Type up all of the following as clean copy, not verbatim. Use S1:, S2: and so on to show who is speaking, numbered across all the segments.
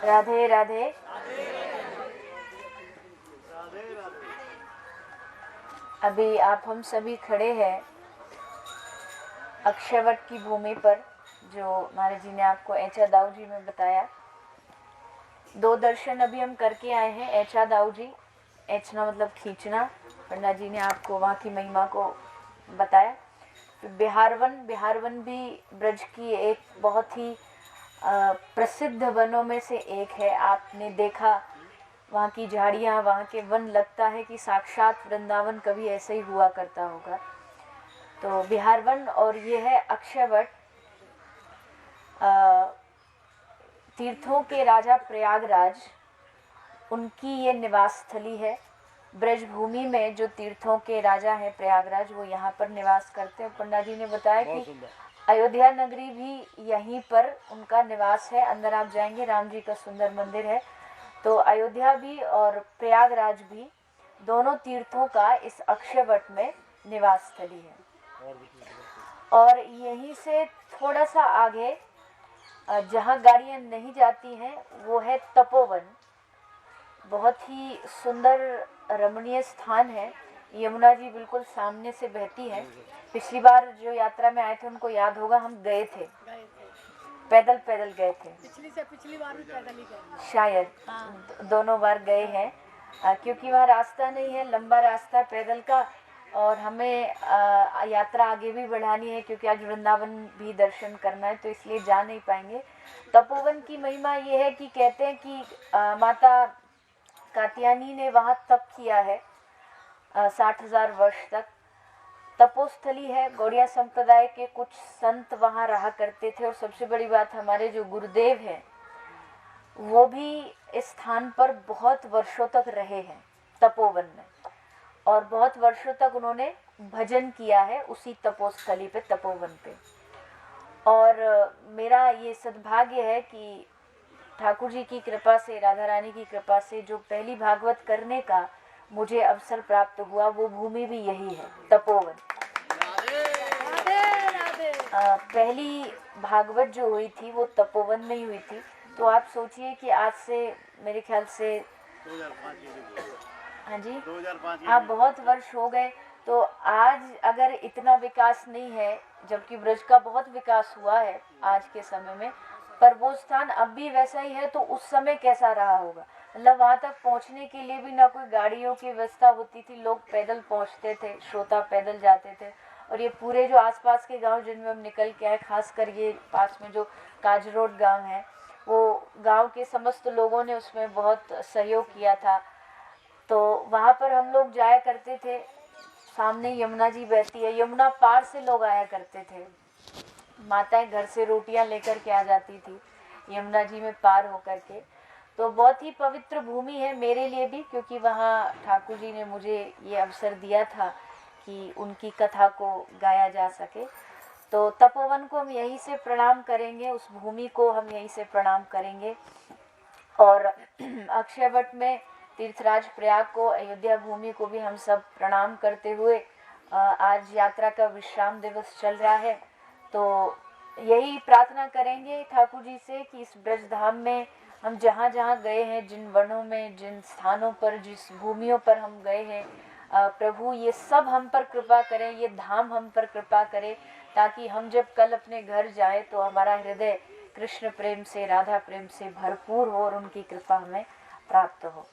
S1: राधे राधे। अभी आप हम सभी खड़े हैं अक्षयवट की भूमि पर, जो महाराज जी ने आपको ऐचा दाऊ जी में बताया। 2 दर्शन अभी हम करके आए हैं। ऐचा दाऊ जी, ऐचना मतलब खींचना, पंडा जी ने आपको वहाँ की महिमा को बताया। बिहारवन भी ब्रज की एक बहुत ही प्रसिद्ध वनों में से एक है। आपने देखा वहाँ की झाड़ियाँ, वहाँ के वन, लगता है कि साक्षात वृंदावन कभी ऐसे ही हुआ करता होगा। तो बिहारवन, और ये है अक्षयवट। तीर्थों के राजा प्रयागराज, उनकी ये निवास स्थली है। ब्रजभूमि में जो तीर्थों के राजा हैं प्रयागराज, वो यहाँ पर निवास करते हैं। पंडा जी ने बताया कि अयोध्या नगरी भी यहीं पर उनका निवास है। अंदर आप जाएंगे, राम जी का सुंदर मंदिर है। तो अयोध्या भी और प्रयागराज भी, दोनों तीर्थों का इस अक्षयवट में निवास स्थली है। और यहीं से थोड़ा सा आगे जहाँ गाड़ियाँ नहीं जाती हैं, वो है तपोवन। बहुत ही सुंदर रमणीय स्थान है। यमुना जी बिल्कुल सामने से बहती है। पिछली बार जो यात्रा में आए थे उनको याद होगा, हम गए थे, पैदल गए थे।
S2: पिछली बार भी पैदल ही गए
S1: शायद। हाँ। दोनों बार गए हैं, क्योंकि वहाँ रास्ता नहीं है, लंबा रास्ता पैदल का, और हमें यात्रा आगे भी बढ़ानी है, क्योंकि आज वृंदावन भी दर्शन करना है, तो इसलिए जा नहीं पाएंगे। तपोवन की महिमा ये है कि कहते हैं कि माता कात्यायनी ने वहाँ तप किया है 60,000 वर्ष तक। तपोस्थली है। गौड़िया संप्रदाय के कुछ संत वहाँ रहा करते थे, और सबसे बड़ी बात, हमारे जो गुरुदेव हैं वो भी इस स्थान पर बहुत वर्षों तक रहे हैं, तपोवन में, और बहुत वर्षों तक उन्होंने भजन किया है उसी तपोस्थली पे, तपोवन पे। और मेरा ये सद्भाग्य है कि ठाकुर जी की कृपा से, राधा रानी की कृपा से, जो पहली भागवत करने का मुझे अवसर प्राप्त हुआ, वो भूमि भी यही है, तपोवन। पहली भागवत जो हुई थी वो तपोवन में ही हुई थी। तो आप सोचिए कि आज से मेरे ख्याल से
S2: 2005
S1: हाँ जी,
S2: 2005
S1: आप बहुत वर्ष हो गए। तो आज अगर इतना विकास नहीं है, जबकि ब्रज का बहुत विकास हुआ है आज के समय में, पर वो स्थान अब भी वैसा ही है, तो उस समय कैसा रहा होगा। मतलब वहाँ तक पहुँचने के लिए भी ना कोई गाड़ियों की व्यवस्था होती थी, लोग पैदल पहुँचते थे, श्रोता पैदल जाते थे। और ये पूरे जो आसपास के गांव जिनमें हम निकल के आए, खासकर ये पास में जो काजरोड गांव है, वो गांव के समस्त लोगों ने उसमें बहुत सहयोग किया था। तो वहाँ पर हम लोग जाया करते थे। सामने यमुना जी बहती है, यमुना पार से लोग आया करते थे। माताएं घर से रोटियां लेकर के आ जाती थी यमुना जी में पार होकर के। तो बहुत ही पवित्र भूमि है मेरे लिए भी, क्योंकि वहाँ ठाकुर जी ने मुझे ये अवसर दिया था कि उनकी कथा को गाया जा सके। तो तपोवन को हम यहीं से प्रणाम करेंगे, उस भूमि को हम यहीं से प्रणाम करेंगे। और अक्षयवट में तीर्थराज प्रयाग को, अयोध्या भूमि को भी हम सब प्रणाम करते हुए, आज यात्रा का विश्राम दिवस चल रहा है, तो यही प्रार्थना करेंगे ठाकुर जी से कि इस ब्रजधाम में हम जहाँ जहाँ गए हैं, जिन वनों में, जिन स्थानों पर, जिस भूमियों पर हम गए हैं, प्रभु ये सब हम पर कृपा करें, ये धाम हम पर कृपा करें, ताकि हम जब कल अपने घर जाए तो हमारा हृदय कृष्ण प्रेम से, राधा प्रेम से भरपूर हो और उनकी कृपा हमें प्राप्त हो।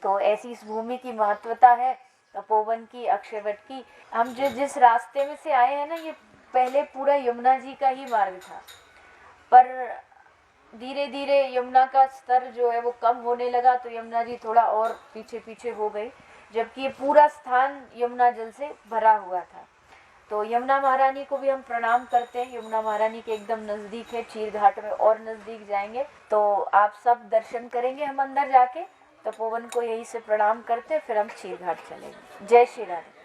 S1: तो ऐसी इस भूमि की महत्वता है, तपोवन की, अक्षयवट की। हम जिस रास्ते में से आए हैं ना, ये पहले पूरा यमुना जी का ही मार्ग था, पर धीरे धीरे यमुना का स्तर जो है वो कम होने लगा, तो यमुना जी थोड़ा और पीछे पीछे हो गई, जबकि ये पूरा स्थान यमुना जल से भरा हुआ था। तो यमुना महारानी को भी हम प्रणाम करते हैं। यमुना महारानी के एकदम नज़दीक है, चीर घाट में और नज़दीक जाएंगे तो आप सब दर्शन करेंगे। हम अंदर जाके तपोवन को यहीं से प्रणाम करते, फिर हम चीर घाट चलेंगे। जय श्री राधे।